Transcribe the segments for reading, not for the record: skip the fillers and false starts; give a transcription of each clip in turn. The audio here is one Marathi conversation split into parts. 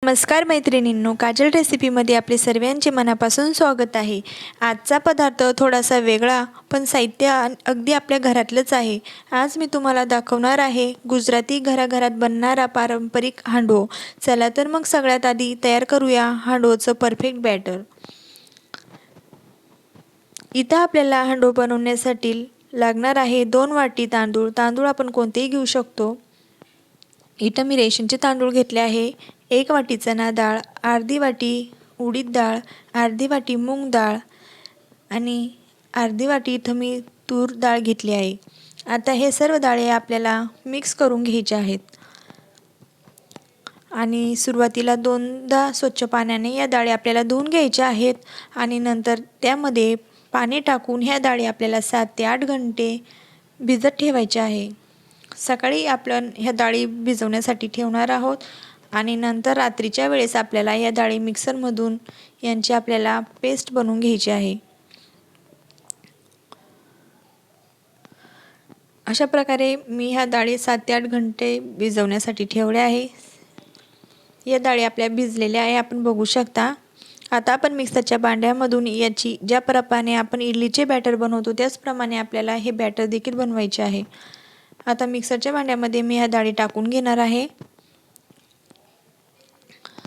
नमस्कार मैत्रिणींनो, काजल रेसिपीमध्ये आपले सर्वांचे मनापासून स्वागत आहे। आजचा पदार्थ थोडासा वेगळा पण साहित्य अगदी आपल्या घरातलंच आहे। आज मी तुम्हाला दाखवणार आहे गुजराती घराघरात बनणारा पारंपरिक हांडवो। चला तर मग सगळ्यात आधी तयार करूया हांडवोचं परफेक्ट बॅटर। इथं आपल्याला हांडवो बनवण्यासाठी लागणार आहे 2 वाटी तांदूळ। तांदूळ आपण कोणतेही घेऊ शकतो। इथं मी रेशनचे तांदूळ घेतले आहे। 1 वाटी चणा डाळ, अर्धी वाटी उडीद डाळ, अर्धी वाटी मूग डाळ आणि अर्धी वाटी इथं मी तूर डाळ घेतली आहे। आता हे सर्व डाळे आपल्याला मिक्स करून घ्यायचे आहेत आणि सुरुवातीला 2दा स्वच्छ पाण्याने या डाळी आपल्याला धुवून घ्यायच्या आहेत आणि नंतर त्यामध्ये पाणी टाकून ह्या डाळी आपल्याला 7 ते 8 घंटे भिजत ठेवायचे आहे। सकाळी आपण ह्या डाळी भिजवण्यासाठी ठेवणार आहोत आणि नंतर रात्रीच्या वेळेस आपल्याला या डाळी मिक्सरमधून यांची आपल्याला पेस्ट बनवून घ्यायची आहे। अशा प्रकारे मी ह्या डाळी 7 ते 8 घंटे भिजवण्यासाठी ठेवल्या आहे। या डाळी आपल्या भिजलेल्या आहे, आपण बघू शकता। आता आपण मिक्सरच्या भांड्यामधून याची ज्या प्रमाणे आपण इडलीचे बॅटर बनवतो त्याचप्रमाणे आपल्याला हे बॅटर देखील बनवायचे आहे। आता मिक्सरच्या भांड्यामध्ये मी ह्या डाळी टाकून घेणार आहे।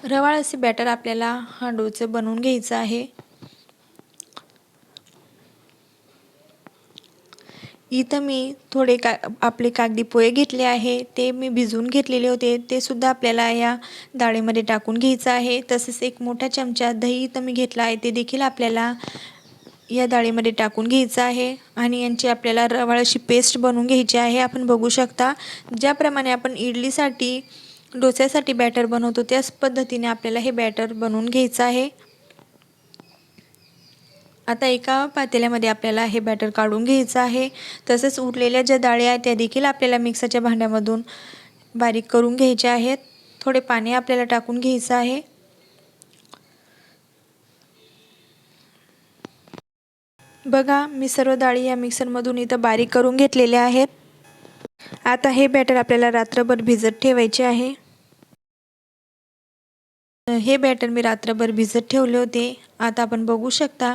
रवाळ असे बॅटर आपल्याला हांडवोचं बनवून घ्यायचं आहे। इथं मी थोडे आपले कागदी पोहे घेतले आहे, ते मी भिजवून घेतलेले होते, ते सुद्धा आपल्याला या डाळीमध्ये टाकून घ्यायचं आहे। तसेच 1 मोठा चमचा दही इथं मी घेतला आहे, ते देखील आपल्याला या डाळीमध्ये टाकून घ्यायचं आहे आणि यांची आपल्याला रवाळ अशी पेस्ट बनवून घ्यायची आहे। आपण बघू शकता, ज्याप्रमाणे आपण इडलीसाठी डोस्यासाठी बॅटर बनवतो त्याच पद्धतीने आपल्याला हे बॅटर बनवून घ्यायचं आहे। आता एका पातेल्यामध्ये आपल्याला हे बॅटर काढून घ्यायचं आहे। तसेच उरलेल्या ज्या डाळी आहेत त्या देखील आपल्याला मिक्सरच्या भांड्यामधून बारीक करून घ्यायच्या आहेत। थोडे पाणी आपल्याला टाकून घ्यायचं आहे। बघा, मी सर्व डाळी या मिक्सरमधून इथं बारीक करून घेतलेल्या आहेत। आता हे बॅटर आपल्याला रात्रभर भिजत ठेवायचे आहे। हे बॅटर मी रात्रभर भिजत ठेवले होते। आता आपण बघू शकता,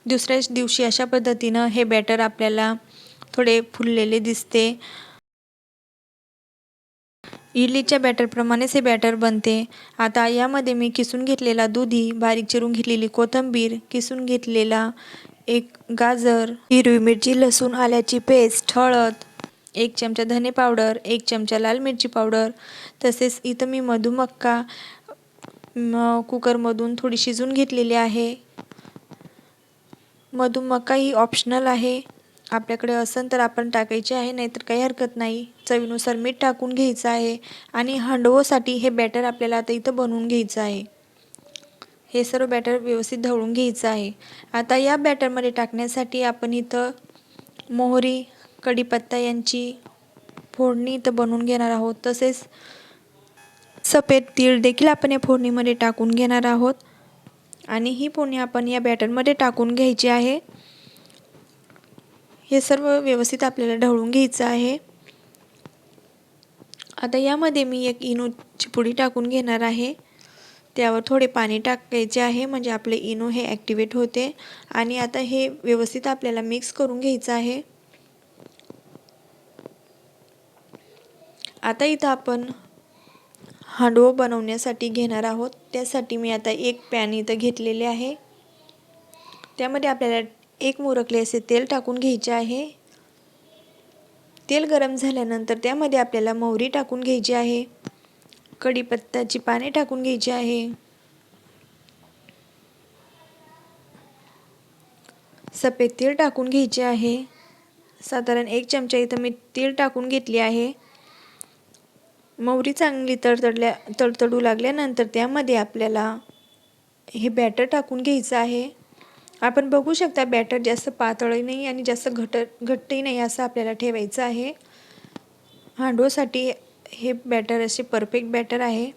दुसऱ्याच दिवशी अशा पद्धतीनं हे बॅटर आपल्याला थोडे फुललेले दिसते। इडलीच्या बॅटरप्रमाणेच हे बॅटर बनते। आता यामध्ये मी किसून घेतलेला दुधी, बारीक चिरून घेतलेली कोथिंबीर, किसून घेतलेला 1 गाजर, हिरवी मिरची, लसूण, आल्याची पेस्ट, हळद, 1 चमचा धने पावडर, 1 चमचा लाल मिरची पावडर, तसेच इथं मी मधुमक्का कुकरमधून थोडी शिजून घेतलेली आहे। मधुमक्का ही ऑप्शनल आहे, आपल्याकडे असेल तर आपण टाकायचे आहे, नाहीतर काही हरकत नाही। चवीनुसार मीठ टाकून घ्यायचं आहे आणि हांडवोसाठी हे बॅटर आपल्याला आता इथं बनवून घ्यायचं आहे। हे सर्व बॅटर व्यवस्थित ढवळून घ्यायचं आहे। आता या बॅटरमध्ये टाकण्यासाठी आपण इथं मोहरी, कढीपत्ता यांची फोडणी इथं बनवून घेणार आहोत। तसेच सफेद तीळ देखील आपण या फोडणीमध्ये टाकून घेणार आहोत आणि ही फोडणी आपण या बॅटरमध्ये टाकून घ्यायची आहे। हे सर्व व्यवस्थित आपल्याला ढवळून घ्यायचं आहे। आता यामध्ये मी 1 इनोची पुडी टाकून घेणार आहे। त्यावर थोडे पाणी टाकायचे आहे, म्हणजे आपले इनो हे ॲक्टिवेट होते आणि आता हे व्यवस्थित आपल्याला मिक्स करून घ्यायचं आहे। आता इथं आपण हांडवो बनवण्यासाठी घेणार आहोत। त्यासाठी मी आता 1 पॅन इथं घेतलेले आहे। त्यामध्ये आपल्याला 1 मुरकले असे तेल टाकून घ्यायचे आहे। तेल गरम झाल्यानंतर त्यामध्ये आपल्याला मोहरी टाकून घ्यायची आहे, कढीपत्त्याची पाने टाकून घ्यायची आहे, सफेद तीळ टाकून घ्यायचे आहे। साधारण 1 चमचा इथं मी तीळ टाकून घेतली आहे। मोहरी चांगली तडतडू लागल्यानंतर त्यामध्ये आपल्याला हे बॅटर टाकून घ्यायचं आहे। आपण बघू शकता, बॅटर जास्त पातळही नाही आणि जास्त घट्टही नाही असं आपल्याला ठेवायचं आहे। हांडवोसाठी हे बॅटर असे परफेक्ट बॅटर आहे।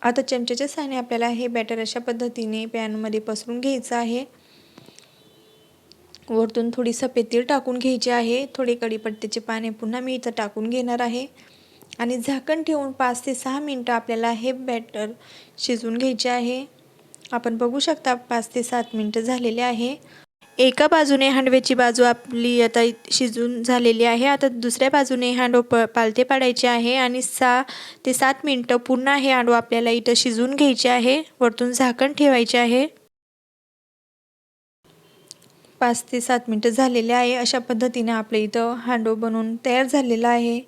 आता चमच्याच्या साहाय्याने आपल्याला हे बॅटर अशा पद्धतीने पॅनमध्ये पसरून घ्यायचं आहे। वरतून थोडी सफेद तीळ टाकून घ्यायची आहे, थोडे कढीपत्त्याचे पाने पुन्हा मी इथं टाकून घेणार आहे आणि झाकण ठेवून 5 ते 6 मिनटं आपल्याला हे बॅटर शिजवून घ्यायचे आहे. आपण बघू शकता 5 ते 7 मिनटं झालेले आहे. एका बाजूने हांडव्याची बाजू आपली आता शिजून झालेली आहे. आता दुसऱ्या बाजूने हांडव पालथे पाडायचे आहे आणि 6 ते 7 मिनटं पुन्हा हे हांडव आपल्याला इथं शिजवून घ्यायचे आहे. वरतून झाकण ठेवायचे आहे. 5 ते 7 मिनटं झालेले आहे. अशा पद्धतीने आपलं इथं हांडव बनवून तयार झालेलं आहे.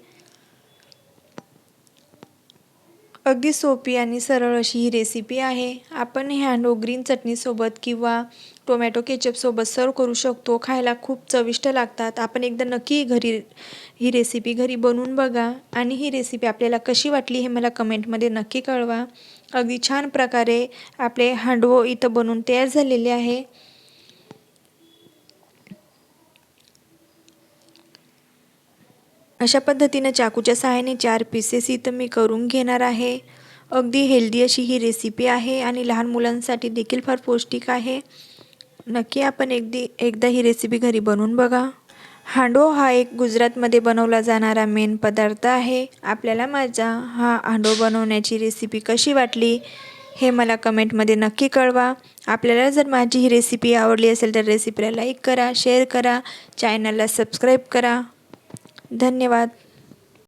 अगदी सोपी आणि सरळ अशी ही रेसिपी आहे. आपण हे हांडव ग्रीन चटणीसोबत किंवा टोमॅटो केचपसोबत सर्व करू शकतो. खायला खूप चविष्ट लागतात. आपण एकदा नक्की घरी ही रेसिपी घरी बनवून बघा आणि ही रेसिपी आपल्याला कशी वाटली हे मला कमेंटमध्ये नक्की कळवा. अगदी छान प्रकारे आपले हांडवं इथं बनवून तयार झालेले आहे. अशा पद्धतीने चाकूच्या सहाय्याने 4 पीसेस इथं मी करून घेणार आहे. अगदी हेल्दी अशी ही रेसिपी आहे आणि लहान मुलांसाठी देखील फार पौष्टिक आहे. नक्की आपण एकदा ही रेसिपी घरी बनवून बघा. हांडो हा एक गुजरातमध्ये बनवला जाणारा मेन पदार्थ आहे. आपल्याला माझा हा हांडो बनवण्याची रेसिपी कशी वाटली हे मला कमेंटमध्ये नक्की कळवा. आपल्याला जर माझी ही रेसिपी आवडली असेल तर रेसिपीला लाईक करा, शेअर करा, चॅनलला सबस्क्राईब करा. धन्यवाद.